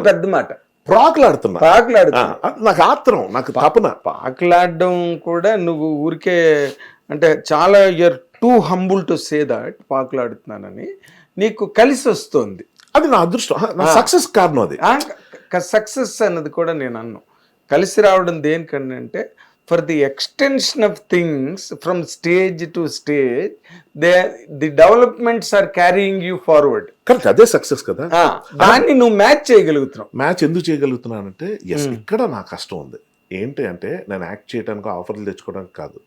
పెద్ద మాట. ప్రాకులాడుతున్నా నాకు ఆత్రం, నాకు తపన. పాకులాడడం కూడా నువ్వు ఊరికే అంటే చాలా you're too humble to say that పాకులాడుతున్నానని నీకు కలిసి వస్తుంది. అది నా అదృష్టం, నా సక్సెస్ కారణం. అది సక్సెస్ అన్నది కూడా నేను అన్ను. కలిసి రావడం దేనికన్నా అంటే for the extension of things from stage to stage the developments are carrying you forward. Correct, అదే సక్సెస్ కదా. దాన్ని నువ్వు మ్యాచ్ చేయగలుగుతున్నావు. మ్యాచ్ ఎందుకు చేయగలుగుతున్నానంటే ఇక్కడ నా కష్టం ఉంది. ఏంటి అంటే నేను యాక్ట్ చేయడానికి ఆఫర్లు తెచ్చుకోవడానికి కాదు,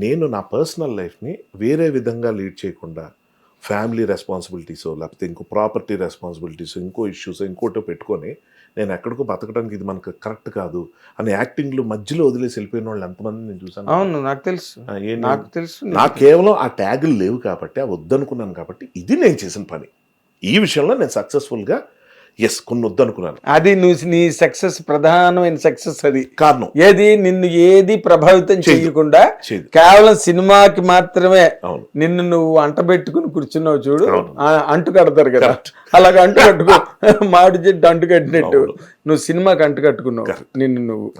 నేను నా పర్సనల్ లైఫ్ని వేరే విధంగా లీడ్ చేయకుండా ఫ్యామిలీ రెస్పాన్సిబిలిటీస్ లేకపోతే ఇంకో ప్రాపర్టీ రెస్పాన్సిబిలిటీస్ ఇంకో ఇష్యూస్ ఇంకోటో పెట్టుకొని నేను ఎక్కడికో బతకడానికి ఇది మనకు కరెక్ట్ కాదు అని యాక్టింగ్లో మధ్యలో వదిలేసి వెళ్ళిపోయిన వాళ్ళు ఎంతమంది నేను చూసాను. అవును, నాకు తెలుసు. నాకు కేవలం ఆ ట్యాగులు లేవు కాబట్టి అవి వద్దనుకున్నాను కాబట్టి ఇది నేను చేసిన పని. ఈ విషయంలో నేను సక్సెస్ఫుల్గా కొన్ని వద్దనుకున్నాను. అది నువ్వు నీ సక్సెస్ ప్రధానమైన సక్సెస్. అది కారణం ఏది నిన్ను ఏది ప్రభావితం చేయకుండా కేవలం సినిమాకి మాత్రమే నిన్ను నువ్వు అంటబెట్టుకుని కూర్చున్నావు చూడు. అంటు కడతారు కదా, అలాగ అంటు కట్టుకో, మామిడి చెట్టు అంటు కట్టినట్టు నువ్వు సినిమాకి అంటు కట్టుకున్నావు నిన్ను నువ్వు.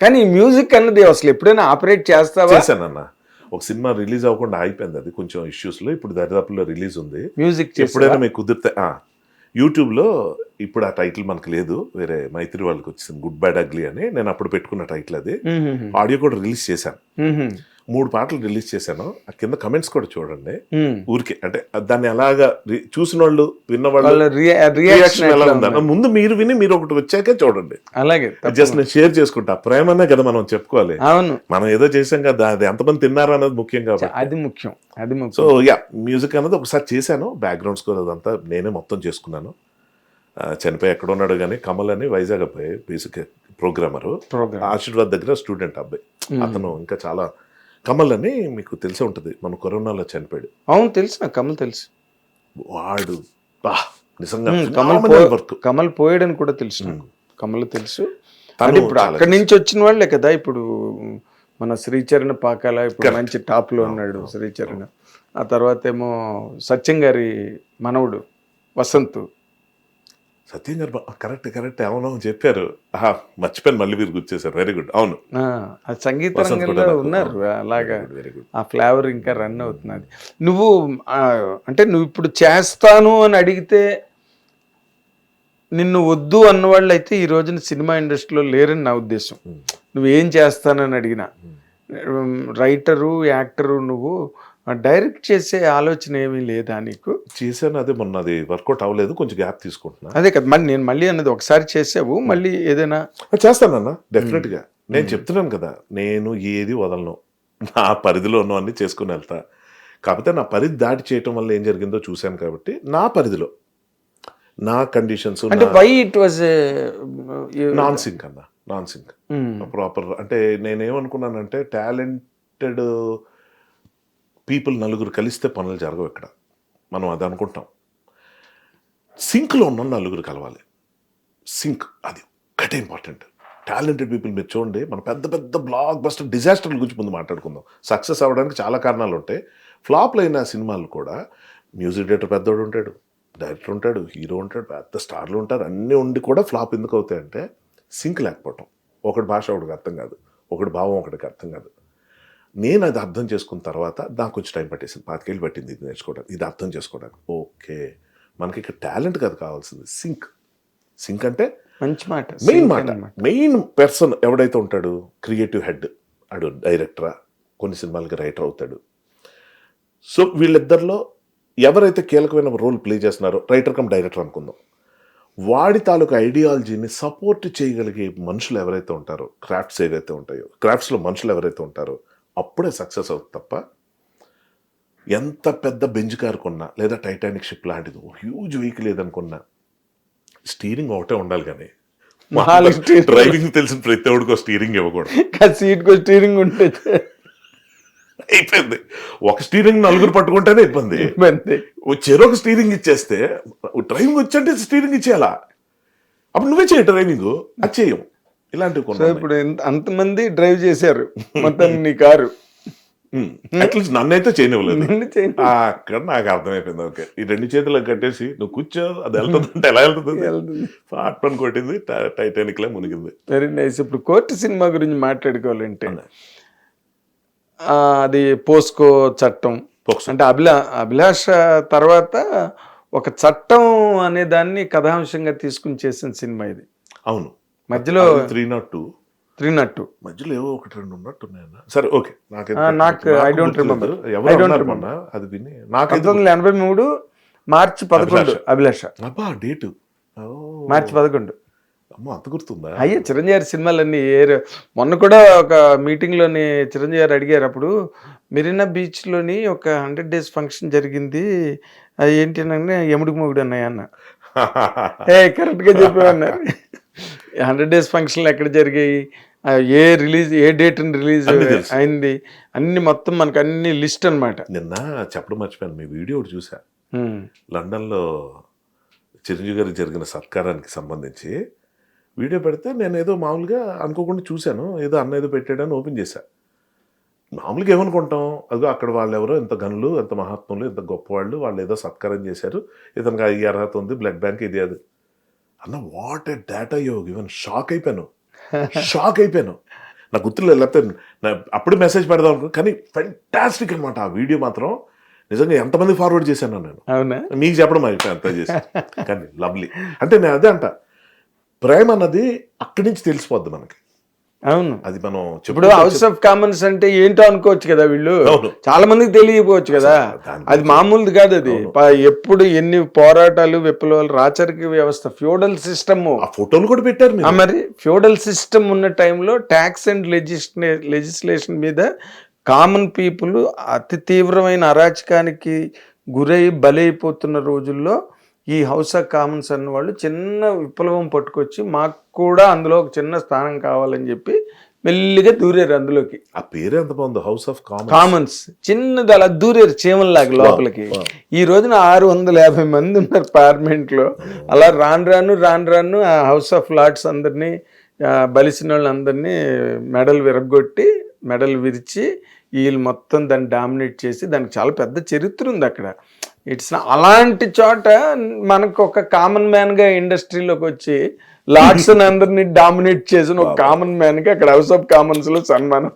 కానీ మ్యూజిక్ అన్నది అసలు ఎప్పుడైనా ఆపరేట్ చేస్తావా? చేశానన్నా. ఒక సినిమా రిలీజ్ అవ్వకుండా అయిపోయింది, అది కొంచెం ఇష్యూస్ లో. ఇప్పుడు దరిదాపుల్లో రిలీజ్ ఉంది. మ్యూజిక్ ఎప్పుడైనా మీకు కుదిరితే యూట్యూబ్లో ఇప్పుడు ఆ టైటిల్ మనకు లేదు, వేరే మైత్రి వాళ్ళకి వచ్చింది, గుడ్ బ్యాడ్ అగ్లీ అని. నేను అప్పుడు పెట్టుకున్న టైటిల్ అది. ఆడియో కూడా రిలీజ్ చేశాను, 3 పాటలు రిలీజ్ చేశాను. ఆ కింద కమెంట్స్ కూడా చూడండి. ఊరికే అంటే దాన్ని ఎలాగా చూసిన వాళ్ళు విన్నవాళ్ళు రియాక్షన్ ఎలా ఉందన్న ముందు మీరు విని మీరు ఒకటి వచ్చాకే చూడండి. అలాగే జస్ట్ నేను షేర్ చేసుకుంటా. ప్రేమనే కదా మనం చెప్పుకోవాలి. అవును, మనం ఏదో చేసాం కదా, అది ఎంతమంది తిన్నారా అనేది ముఖ్యం కాబట్టి అది ముఖ్యం. సో మ్యూజిక్ అనేది ఒకసారి చేశాను, బ్యాక్గ్రౌండ్ స్కోర్ అదంతా నేనే మొత్తం చేసుకున్నాను. చనిపోయి ఎక్కడ ఉన్నాడు కానీ కమల్ అని వైజాగ్ అబ్బాయి, బేసిక్ ప్రోగ్రామరు, ఆశీర్వాద్ దగ్గర స్టూడెంట్ అబ్బాయి. అతను ఇంకా చాలా కమల్ అని మీకు తెలిసే ఉంటుంది, మన కరోనాలో చనిపోయాడు. అవును తెలుసు, నాకు కమల్ తెలుసు. వాడు నిజంగా కమల్ పోయాడని కూడా తెలుసు నాకు. కమల్ తెలుసు. అంటే ఇప్పుడు అక్కడి నుంచి వచ్చిన వాళ్ళే కదా ఇప్పుడు మన శ్రీచరణ్ పాకాల ఇప్పుడు మంచి టాప్ లో ఉన్నాడు శ్రీచరణ్. ఆ తర్వాత ఏమో సత్యం గారి మనవుడు వసంత్. సత్యం గారు కరెక్ట్ అవును చెప్పారు. మర్చిపోయాను, మళ్ళీ మీరు గుర్తు వెరీ గుడ్. అవును, సంగీత రంగంలో ఉన్నారు అలాగా. ఆ ఫ్లేవర్ ఇంకా రన్ అవుతున్నది. నువ్వు అంటే నువ్వు ఇప్పుడు చేస్తాను అని అడిగితే నిన్ను వద్దు అన్నవాళ్ళు అయితే ఈ రోజున సినిమా ఇండస్ట్రీలో లేరని నా ఉద్దేశం. నువ్వేం చేస్తానని అడిగినా రైటరు యాక్టరు నువ్వు డైరెక్ట్ చేసే ఆలోచన ఏమీ లేదా నీకు? చేశాను, అదే మొన్న అది వర్కౌట్ అవ్వలేదు, కొంచెం గ్యాప్ తీసుకుంటున్నా. అదే కదా మరి నేను మళ్ళీ అన్నది ఒకసారి చేసావు మళ్ళీ ఏదైనా చేస్తానన్నా డెఫినెట్గా. నేను చెప్తున్నాను కదా, నేను ఏది వదలను, నా పరిధిలో ఉన్నవన్నీ చేసుకుని వెళ్తా. కాకపోతే నా పరిధి దాటి చేయటం వల్ల ఏం జరిగిందో చూశాను కాబట్టి నా పరిధిలో నా కండిషన్స్ అంటే why it was non sync అన్న, నాన్ సింక్ ప్రాపర్. అంటే నేనేమనుకున్నానంటే టాలెంటెడ్ పీపుల్ నలుగురు కలిస్తే పనులు జరగవు ఇక్కడ, మనం అది అనుకుంటాం. సింక్లో ఉన్న నలుగురు కలవాలి, సింక్ అది ఒకటే ఇంపార్టెంట్. టాలెంటెడ్ పీపుల్ మీరు చూడండి, మన పెద్ద పెద్ద బ్లాక్ బస్టర్ డిజాస్టర్ల గురించి ముందు మాట్లాడుకుందాం. సక్సెస్ అవ్వడానికి చాలా కారణాలు ఉంటాయి. ఫ్లాప్లు అయిన సినిమాలు కూడా మ్యూజిక్ డైరెక్టర్ పెద్దోడు ఉంటాడు, డైరెక్టర్ ఉంటాడు, హీరో ఉంటాడు, పెద్ద స్టార్లు ఉంటారు, అన్నీ ఉండి కూడా ఫ్లాప్ ఎందుకు అవుతాయంటే సింక్ లేకపోవటం. ఒకటి భాష ఒకటికి అర్థం కాదు, ఒకటి భావం ఒకటికి అర్థం కాదు. నేను అది అర్థం చేసుకున్న తర్వాత నాకు కొంచెం టైం పట్టేసింది, 5 ఏళ్ళు పట్టింది ఇది నేర్చుకోవడానికి, ఇది అర్థం చేసుకోవడానికి. ఓకే, మనకి ఇక్కడ టాలెంట్ కాదు కావాల్సింది, సింక్. సింక్ అంటే మంచి మాట, మెయిన్ పర్సన్ ఎవడైతే ఉంటాడు, క్రియేటివ్ హెడ్ అడు డైరెక్టరా, కొన్ని సినిమాలకి రైటర్ అవుతాడు. సో వీళ్ళిద్దరిలో ఎవరైతే కీలకమైన రోల్ ప్లే చేస్తున్నారో, రైటర్ కమ్ డైరెక్టర్ అనుకుందాం, వాడి తాలూకు ఐడియాలజీని సపోర్ట్ చేయగలిగే మనుషులు ఎవరైతే ఉంటారో, క్రాఫ్ట్స్ ఏవైతే ఉంటాయో, క్రాఫ్ట్స్లో మనుషులు ఎవరైతే ఉంటారో అప్పుడే సక్సెస్ అవుతుంది. తప్ప ఎంత పెద్ద బెంజ్ కార్ కొన్నా లేదా టైటానిక్ షిప్ లాంటిది హ్యూజ్ వెహికల్ ఏదనుకున్నా స్టీరింగ్ ఒకటే ఉండాలి. కానీ డ్రైవింగ్ తెలిసిన ప్రతి ఒక్కడికో స్టీరింగ్ ఇవ్వకూడదు. సీట్కో స్టీరింగ్ ఉంటే అయిపోయింది. ఒక స్టీరింగ్ నలుగురు పట్టుకుంటేనే ఇబ్బంది. చెరొక స్టీరింగ్ ఇచ్చేస్తే డ్రైవింగ్ వచ్చంటే స్టీరింగ్ ఇచ్చేయాలా, అప్పుడు నువ్వే చేయ డ్రైవింగ్, అది చేయం. ఇలాంటివి ఇప్పుడు అంతమంది డ్రైవ్ చేశారు మొత్తం నీ కారు, అట్లీస్ట్ నన్నైతే చేయనివ్వలేదు. నిన్ను చేయను. అక్కడ నాకు అర్థమైపోయింది, ఓకే ఈ 2 చేతులకు కట్టేసి నువ్వు కూర్చో, అది వెళ్తుంది అంటే ఎలా వెళ్తుంది, పాటను కొట్టింది, టైటానిక్ లా మునిగింది. Very nice. ఇప్పుడు కోర్టు సినిమా గురించి మాట్లాడుకోవాలంటే అది పోస్కో చట్టం అంటే అభిలాష తర్వాత ఒక చట్టం అనే దాన్ని కథాంశంగా తీసుకుని చేసిన సినిమా ఇది. అవును, మధ్యలో 302 మధ్యలో ఏవో 1-2 ఉన్నట్టున్నాయన్న. సరే ఓకే, నాకు ఐ డోంట్ రిమెంబర్. అది విని నాకు 1983 మార్చి 11 అభిలాష. అబ్బా డేటు మార్చి 11. అమ్మ అంత గుర్తుందా? అయ్యే చిరంజీవి గారి సినిమాలన్నీ మొన్న కూడా ఒక మీటింగ్ లోని చిరంజీవి గారు అడిగారు, అప్పుడు మెరీనా బీచ్ లోని ఒక 100 days ఫంక్షన్ జరిగింది, అది ఏంటి అంటే ఎముడికి మొగుడు అన్నాయి అన్న. కరెక్ట్ గా చెప్పేవన్నారు. 100 days ఫంక్షన్లు ఎక్కడ జరిగాయి, ఏ డేట్ రిలీజ్ అయింది, అన్ని మొత్తం మనకు అన్ని లిస్ట్ అన్నమాట. నిన్న చెప్పడం మర్చిపోయాను, మీ వీడియో ఒకటి చూసా. లండన్ లో చిరంజీవి గారికి జరిగిన సత్కారానికి సంబంధించి వీడియో పెడితే నేను ఏదో మామూలుగా అనుకోకుండా చూశాను, ఏదో అన్న ఏదో పెట్టాడని ఓపెన్ చేశా. మామూలుగా ఏమనుకుంటాం, అదిగో అక్కడ వాళ్ళు ఎవరో ఎంత గనులు, ఎంత మహాత్ములు, ఎంత గొప్పవాళ్ళు, వాళ్ళు ఏదో సత్కారం చేశారు, ఇతనికి ఈ అర్హత ఉంది, బ్లడ్ బ్యాంక్ ఇది అది అన్న. వాట్ ఏ డేటా యో గివెన్. షాక్ అయిపోయాను. నాకు గుర్తులేదు, లేకపోతే అప్పుడు మెసేజ్ పెడదాం అనుకో, కానీ ఫెంటాస్టిక్ అనమాట ఆ వీడియో మాత్రం. నిజంగా ఎంతమంది ఫార్వర్డ్ చేశాను నేను, అవునా మీకు చెప్పడం అయిపోయి అంత చేసి. కానీ లవ్లీ అంటే నేను అదే అంట, ప్రేమ అన్నది అక్కడి నుంచి తెలిసిపోద్ది మనకి. అవును, అది మనం ఇప్పుడు హౌస్ ఆఫ్ కామన్స్ అంటే ఏంటో అనుకోవచ్చు కదా, వీళ్ళు చాలా మందికి తెలియకపోవచ్చు కదా, అది మామూలుది కాదు. అది ఎప్పుడు ఎన్ని పోరాటాలు, విప్లవాలు, రాచరిక వ్యవస్థ, ఫ్యూడల్ సిస్టమ్, ఫోటోలు కూడా పెట్టారు. మరి ఫ్యూడల్ సిస్టమ్ ఉన్న టైంలో ట్యాక్స్ అండ్ లెజిస్లేషన్ మీద కామన్ పీపుల్ అతి తీవ్రమైన అరాచకానికి గురై బలైపోతున్న రోజుల్లో ఈ హౌస్ ఆఫ్ కామన్స్ అన్న వాళ్ళు చిన్న విప్లవం పట్టుకొచ్చి మాకు కూడా అందులో ఒక చిన్న స్థానం కావాలని చెప్పి మెల్లిగా దూరారు అందులోకి. ఆ పేరు ఎంత బాగుంది, హౌస్ ఆఫ్ కామన్స్. చిన్నది అలా దూరారు చీమల్లాగా లోపలికి. ఈ రోజున 650 మంది ఉన్నారు పార్లమెంట్ లో. అలా రాను రాను ఆ హౌస్ ఆఫ్ లార్డ్స్ అందరినీ, బలిసిన వాళ్ళందరినీ మెడల్ విరిచి వీళ్ళు మొత్తం దాన్ని డామినేట్ చేసి, దానికి చాలా పెద్ద చరిత్ర ఉంది అక్కడ. అలాంటి చోట మనకు ఒక కామన్ మ్యాన్ గా ఇండస్ట్రీలోకి వచ్చి లార్డ్స్ అందరినీ డామినేట్ చేసిన ఒక కామన్ మ్యాన్ కి అక్కడ హౌస్ ఆఫ్ కామన్స్ లో సన్మానం.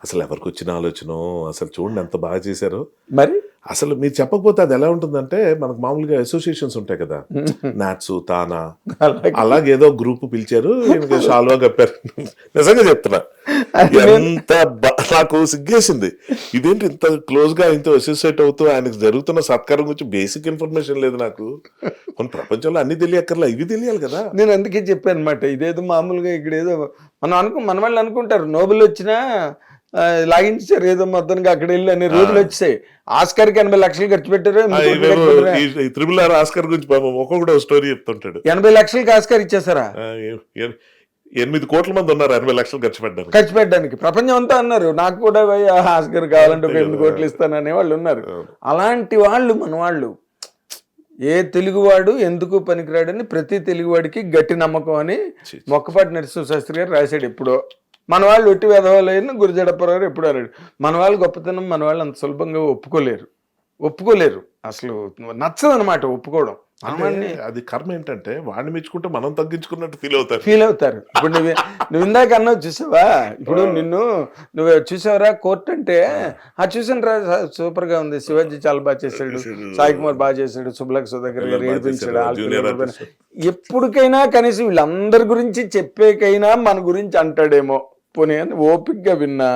అసలు ఎవరికి వచ్చిన ఆలోచన, అసలు చూడండి ఎంత బాగా చేశారు. మరి అసలు మీరు చెప్పకపోతే అది ఎలా ఉంటుందంటే, మనకు మామూలుగా అసోసియేషన్స్ ఉంటాయి కదా, నాట్స్, తానా, అలాగేదో గ్రూప్ పిలిచారు, షాల్వా కప్పారు. నిజంగా చెప్తున్నా, ఎంత నాకు సిగ్గేసింది. ఇదేంటి ఇంత క్లోజ్ గా ఇంత అసోసియేట్ అవుతూ ఆయనకు జరుగుతున్న సత్కారం గురించి బేసిక్ ఇన్ఫర్మేషన్ లేదు నాకు. మన ప్రపంచంలో అన్ని తెలియక్కర్లా, ఇవి తెలియాలి కదా. నేను అందుకే చెప్పాను అనమాట, ఇదేదో మామూలుగా ఇక్కడ ఏదో మన వాళ్ళు అనుకుంటారు నోబెల్ వచ్చినా లాగించారు ఏదో మొత్తానికి అక్కడ వెళ్ళి అనే రోజులు వచ్చాయి. ఆస్కార్కి 80 లక్షలు ఖర్చు పెట్టారు. RRR ఆస్కార్ గురించి ఒక్కొక్కడు స్టోరీ చెప్తుంటాడు. 80 లక్షలకి ఆస్కార్ ఇచ్చేసారా? 8 కోట్ల మంది ఉన్నారు 80 లక్షలు ఖర్చు పెట్టడానికి. ప్రపంచం అంతా అన్నారు నాకు కూడా ఆస్కార్ కావాలంటే 8 కోట్లు ఇస్తాననే వాళ్ళు ఉన్నారు. అలాంటి వాళ్ళు మన వాళ్ళు. ఏ తెలుగువాడు ఎందుకు పనికిరాడని ప్రతి తెలుగువాడికి గట్టి నమ్మకం అని మొక్కపాటి నరసింహశాస్త్రి గారు రాశాడు ఎప్పుడో. మన వాళ్ళు ఒట్టి వెధవాలైన గురిజడపరారు ఎప్పుడు అన్నాడు. మన వాళ్ళు గొప్పతనం మన వాళ్ళు అంత సులభంగా ఒప్పుకోలేరు. అసలు నచ్చదనమాట ఒప్పుకోవడం. అది కర్మ ఏంటంటే వాడిని మెచ్చుకుంటే మనం తగ్గించుకున్నట్టు ఫీల్ అవుతారు. ఇప్పుడు నువ్వు ఇందాక అన్నావు చూసావా, ఇప్పుడు నువ్వు చూసావరా కోర్టు అంటే, చూసాను రా సూపర్ గా ఉంది, శివాజీ చాలా బాగా చేశాడు, సాయి కుమార్ బాగా చేశాడు, సుబ్బలక్ సుధాకర్ గారు ఏడిపించాడు. ఎప్పటికైనా కనీసం వీళ్ళందరి గురించి చెప్పేకైనా మన గురించి అంటాడేమో పోనీ అని ఓపిక్గా విన్నా,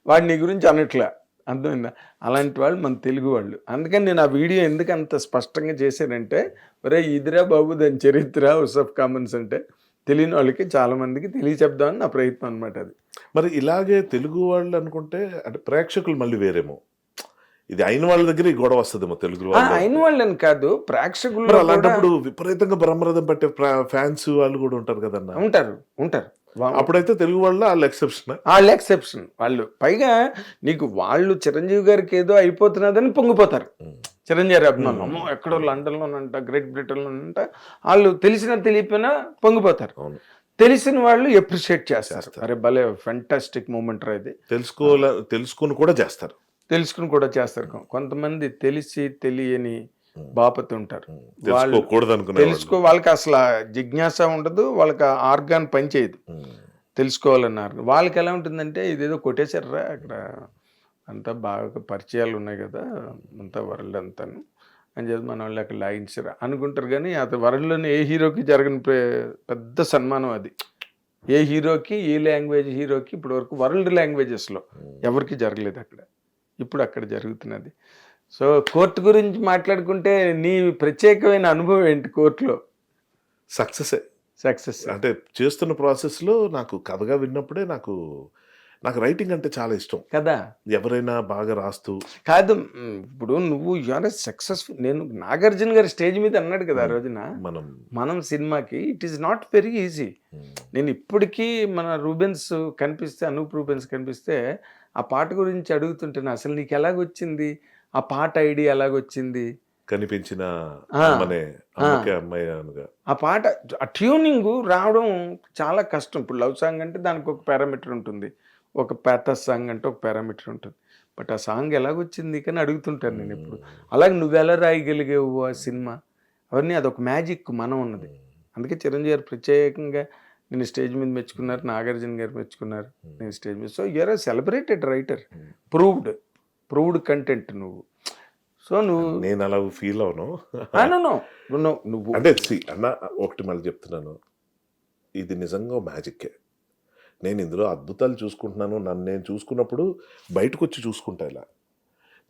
వాడు నీ గురించి అనట్లే. అర్థమైందా? అలాంటి వాళ్ళు మన తెలుగు వాళ్ళు. అందుకని నేను ఆ వీడియో ఎందుకు అంత స్పష్టంగా చేశానంటే, ఒరే ఇదిరా బాబు దాని చరిత్ర హౌస్ ఆఫ్ కామన్స్ అంటే తెలియని వాళ్ళకి చాలా మందికి తెలియచెప్దామని నా ప్రయత్నం అనమాట అది. మరి ఇలాగే తెలుగు వాళ్ళు అనుకుంటే అంటే ప్రేక్షకులు మళ్ళీ వేరేమో, ఇది అయిన వాళ్ళ దగ్గర ఈ గొడవ వస్తుందేమో. తెలుగు అయిన వాళ్ళని కాదు, ప్రేక్షకులు. అలాంటప్పుడు విపరీతంగా బ్రహ్మరథం పట్టే ఫ్యాన్స్ వాళ్ళు కూడా ఉంటారు కదన్నా. ఉంటారు. అప్పుడైతే తెలుగు వాళ్ళు వాళ్ళ ఎక్సెప్షన్. వాళ్ళు పైగా నీకు వాళ్ళు చిరంజీవి గారికి ఏదో అయిపోతున్నదని పొంగిపోతారు. చిరంజీవి అభిమానులు అమ్మో ఎక్కడో లండన్లోనంట, గ్రేట్ బ్రిటన్లోనంట, వాళ్ళు తెలియకపోయినా పొంగిపోతారు. తెలిసిన వాళ్ళు ఎప్రిషియేట్ చేస్తారు. అరే భలే ఫెంటాస్టిక్ మూమెంట్ రా ఇది, తెలుసుకుని కూడా చేస్తారు. తెలుసుకుని కూడా చేస్తారు. కొంతమంది తెలిసి తెలియని బాపతి ఉంటారు. తెలుసుకోకూడదు అనుకునే వాళ్ళకి అసలు జిజ్ఞాస ఉండదు, వాళ్ళకి ఆర్గాన్ పనిచేయదు తెలుసుకోవాలన్నారు. వాళ్ళకి ఎలా ఉంటుందంటే ఇదేదో కొట్టేశారా అక్కడ, అంతా బాగా పరిచయాలు ఉన్నాయి కదా అంతా వరల్డ్ అంతాను అని చెప్పి మన వాళ్ళు అక్కడ లాగించారు అనుకుంటారు. కానీ అది వరల్డ్లోని ఏ హీరోకి జరగని పెద్ద సన్మానం అది. ఏ హీరోకి, ఏ లాంగ్వేజ్ హీరోకి ఇప్పటి వరకు వరల్డ్ లాంగ్వేజెస్లో ఎవరికి జరగలేదు అక్కడ, ఇప్పుడు అక్కడ జరుగుతున్నది. సో కోర్టు గురించి మాట్లాడుకుంటే నీ ప్రత్యేకమైన అనుభవం ఏంటి కోర్టులో? సక్సెస్ అంటే చేస్తున్న ప్రాసెస్లో నాకు కథగా విన్నప్పుడే నాకు రైటింగ్ అంటే చాలా ఇష్టం కదా. ఎవరైనా బాగా రాస్తూ కాదు, ఇప్పుడు నువ్వు యూఆర్ సక్సెస్ఫుల్. నేను నాగార్జున గారి స్టేజ్ మీద అన్నాడు కదా ఆ రోజున మనం సినిమాకి, it is not very easy. నేను ఇప్పటికీ మన రూబెన్స్ కనిపిస్తే, అనూప్ రూబెన్స్ కనిపిస్తే ఆ పాట గురించి అడుగుతుంటాను, అసలు నీకు ఎలాగొచ్చింది ఆ పాట ఐడియా, ఎలాగొచ్చింది కనిపించిన ఆ పాట, ఆ ట్యూనింగ్ రావడం చాలా కష్టం. ఇప్పుడు లవ్ సాంగ్ అంటే దానికి ఒక పారామీటర్ ఉంటుంది, ఒక ప్యాథస్ సాంగ్ అంటే ఒక పారామీటర్ ఉంటుంది. బట్ ఆ సాంగ్ ఎలాగొచ్చింది కానీ అడుగుతుంటాను నేను ఎప్పుడు. అలాగే నువ్వెలా రాయగలిగేవు ఆ సినిమా, అవన్నీ అదొక మ్యాజిక్ మనం ఉన్నది. అందుకే చిరంజీవి గారు ప్రత్యేకంగా నేను స్టేజ్ మీద మెచ్చుకున్నారు, నాగార్జున గారు మెచ్చుకున్నారు నేను స్టేజ్ మీద. So you're a celebrated writer, proved content నువ్వు. సో నేను అలా ఫీల్ అవును నువ్వు అంటే అన్న ఒకటి మళ్ళీ చెప్తున్నాను, ఇది నిజంగా మ్యాజిక్కే. నేను ఇందులో అద్భుతాలు చూసుకుంటున్నాను. నన్ను నేను చూసుకున్నప్పుడు బయటకు వచ్చి చూసుకుంటా. ఇలా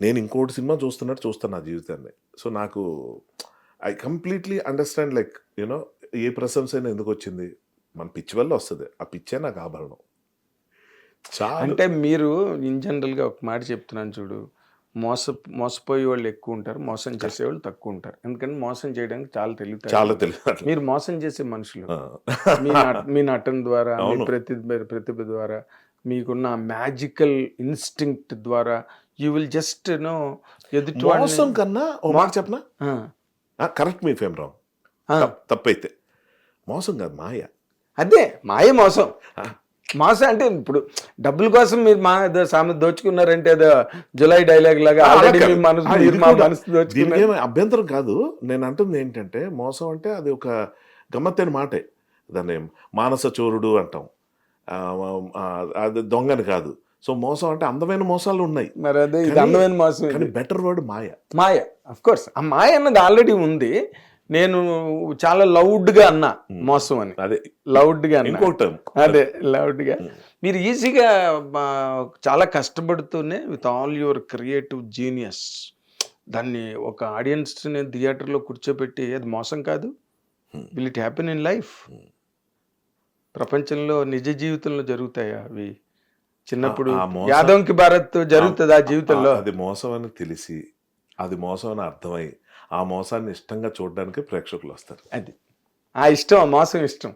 నేను ఇంకోటి సినిమా చూస్తున్నట్టు చూస్తాను నా జీవితాన్ని. సో నాకు I completely understand, like you know ఏ ప్రశంస అయినా ఎందుకు వచ్చింది, మన పిచ్చి వల్ల వస్తుంది. ఆ పిచ్చే నాకు ఆభరణం. చాలా అంటే మీరు ఇన్ జనరల్గా ఒక మాట చెప్తున్నాను చూడు, మోసపోయే వాళ్ళు ఎక్కువ ఉంటారు, మోసం చేసేవాళ్ళు తక్కువ ఉంటారు. ఎందుకంటే మోసం చేయడానికి చాలా తెలియదు. మీరు మోసం చేసే మనుషులు మీ నటన ద్వారా, మీ ప్రతిభ ద్వారా, మీకున్న మ్యాజికల్ ఇన్స్టింక్ట్ ద్వారా యూ విల్ జస్ట్ నో ఎదుటి మోసం కన్నా ఓ మాట చెప్పనా, కరెక్ట్ మీ ఫేమ్ రాంగ్, తప్పైతే మోసం కాదు మాయ. అదే మాయ మోసం. మోసం అంటే ఇప్పుడు డబ్బుల కోసం మీరు మా సామెత దోచుకున్నారంటే అదో జులై డైలాగ్ లాగా అభ్యంతరం కాదు. నేను అంటుంది ఏంటంటే మోసం అంటే అది ఒక గమ్మత్తైన మాటే. దాన్ని మానస చోరుడు అంటాం, అది దొంగని కాదు. సో మోసం అంటే అందమైన మోసాలు ఉన్నాయి, మరి అదే ఇది అందమైన మోసం. కానీ బెటర్ వర్డ్ మాయ. అఫ్ కోర్స్ ఆ మాయ అన్నది ఆల్రెడీ ఉంది. నేను చాలా లౌడ్గా అన్నా మోసం అని, అదే లౌడ్గా అన్నా, అదే లౌడ్గా. మీరు ఈజీగా చాలా కష్టపడుతూనే with all your creative genius దాన్ని ఒక ఆడియన్స్ని థియేటర్లో కూర్చోబెట్టి, అది మోసం కాదు. Will it happen in life? ప్రపంచంలో నిజ జీవితంలో జరుగుతాయా అవి? చిన్నప్పుడు యాదవ్కి భారత్ జరుగుతుంది ఆ జీవితంలో. అది మోసం అని తెలిసి, అది మోసం అని అర్థమై ఆ మోసాన్ని ఇష్టంగా చూడడానికి ప్రేక్షకులు వస్తారు. అది ఆ ఇష్టం, ఆ మోసం ఇష్టం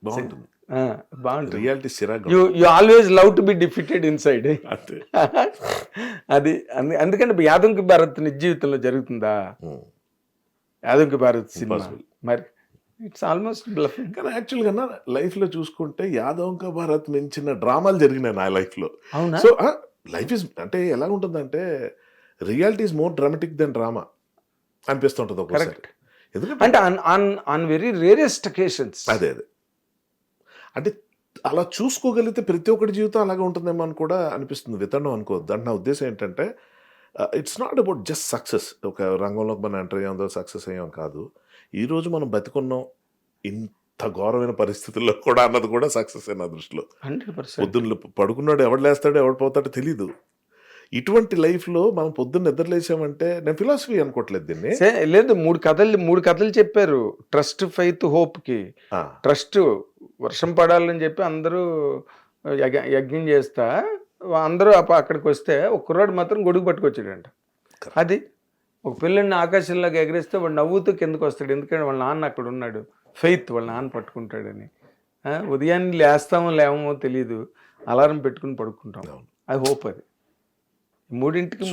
బాగుంటుంది. Reality you always love to be defeated inside. అది అందుకంటే యాదవ్కి భారత్ నిజ జీవితంలో జరుగుతుందా? యాదవ్కి భారత్ సినిమా మరి ఇట్స్ ఆల్మోస్ట్ బ్లఫింగ్. కానీ యాక్చువల్గా లైఫ్లో చూసుకుంటే యాదవ్కి భారత్ మించిన డ్రామాలు జరిగినాయి నా లైఫ్లో. సో లైఫ్ ఇస్ అంటే ఎలా ఉంటుందంటే reality is more dramatic than drama అనిపిస్తుంటుంది ఒకసారి. అంటే ఆన్ వెరీ రేరెస్ట్ అకేషన్స్. అదే అంటే అలా చూసుకోగలిగితే ప్రతి ఒక్కటి జీవితం అలాగే ఉంటుందేమో అని కూడా అనిపిస్తుంది. వితరణం అనుకోవద్దు. అంటే నా ఉద్దేశం ఏంటంటే it's not about just success. ఒక రంగంలోకి మనం ఎంటర్ అయ్యాం, సక్సెస్ అయ్యాం కాదు. ఈరోజు మనం బతికున్నాం ఇంత ఘోరమైన పరిస్థితుల్లో కూడా అన్నది కూడా సక్సెస్ నా దృష్టిలో. 100%. పొద్దున్న పడుకున్నాడు, ఎవడు లేస్తాడో ఎవడు పోతాడో తెలీదు. ఇటువంటి లైఫ్లో మనం పొద్దున్న నిద్రలేసామంటే, నేను ఫిలాసఫీ అనుకోవట్లేదు దీన్ని. లేదు, మూడు కథలు చెప్పారు. Trust, faith, హోప్కి. ట్రస్ట్ వర్షం పడాలని చెప్పి అందరూ యజ్ఞం చేస్తా, అందరూ అక్కడికి వస్తే ఒక కుర్రాడు మాత్రం గొడుగు పట్టుకొచ్చాడంట. అది ఒక పిల్లల్ని ఆకాశంలాగా ఎగరేస్తే వాడు నవ్వుతూ కిందకు వస్తాడు, ఎందుకంటే వాళ్ళ నాన్న అక్కడ ఉన్నాడు. ఫెయిత్, వాళ్ళ నాన్న పట్టుకుంటాడని. ఉదయాన్నే లేస్తామో లేవమో తెలియదు, అలారం పెట్టుకుని పడుకుంటాం. అది హోప్. అది మూడింటికి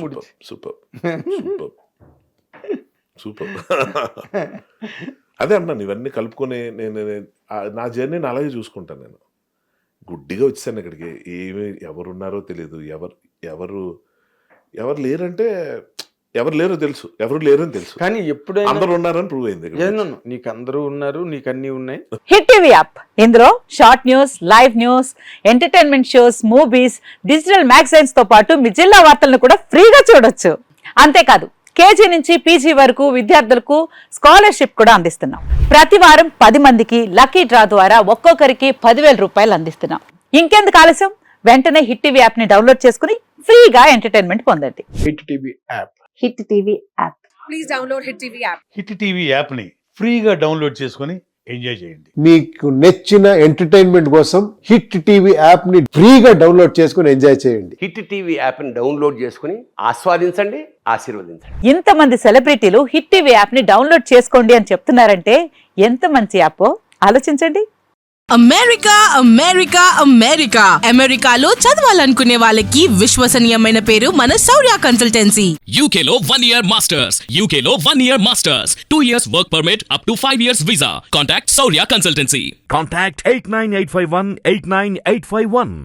సూపర్. అదే అన్నాను, ఇవన్నీ కలుపుకొని నేను నా జర్నీని అలాగే చూసుకుంటాను. నేను గుడ్డిగా వచ్చాను ఇక్కడికి, ఎవరున్నారో తెలియదు, ఎవరు ఎవరు లేరంటే ఎవరు లేరో తెలుసు, ఎవరు లేరని తెలుసు, కానీ ఎప్పుడైనా అందరూ ఉన్నారని ప్రూవ్ అయింది. నీకు అందరూ ఉన్నారు, నీకు అన్ని ఉన్నాయి. హిట్ టీవీ యాప్, ఇందులో short news, live news, entertainment shows, movies, digital magazines తో పాటు మీ జిల్లా వార్తలను కూడా ఫ్రీగా చూడొచ్చు. అంతేకాదు కేజీ నుంచి పీజీ వరకు విద్యార్థులకు స్కాలర్షిప్ కూడా అందిస్తున్నాం. ప్రతి వారం 10 మందికి లక్కీ డ్రా ద్వారా ఒక్కొక్కరికి 10,000 రూపాయలు అందిస్తున్నాం. ఇంకెందుకు ఆలస్యం, వెంటనే హిట్ టీవీ యాప్ ని డౌన్లోడ్ చేసుకుని ఫ్రీగా ఎంటర్టైన్మెంట్ పొందండి. Hit TV app. Hit TV app. Please download Hit TV app. Hit TV యాప్ని ఫ్రీగా డౌన్లోడ్ చేసుకొని ఎంజాయ్ చేయండి. మీకు నచ్చిన ఎంటర్టైన్మెంట్ కోసం హిట్ టీవీ యాప్ ని ఫ్రీగా డౌన్లోడ్ చేసుకుని ఎంజాయ్ చేయండి. హిట్ టీవీ యాప్ని డౌన్లోడ్ చేసుకుని ఆస్వాదించండి, ఆశీర్వదించండి. ఇంతమంది సెలబ్రిటీలు హిట్ టీవీ యాప్ ని డౌన్లోడ్ చేసుకోండి అని చెప్తున్నారంటే ఎంత మంచి యాప్ ఆలోచించండి. అమెరికా అమెరికా అమెరికా అమెరికాలో చదవాలనుకునే వాళ్ళకి విశ్వసనీయమైన పేరు మన శౌర్య consultancy. UK Law 1 Year Masters. UK Law 1 Year Masters. 2 years work permit up to 5 years visa. Contact Saurya Consultancy. Contact 89851 89851.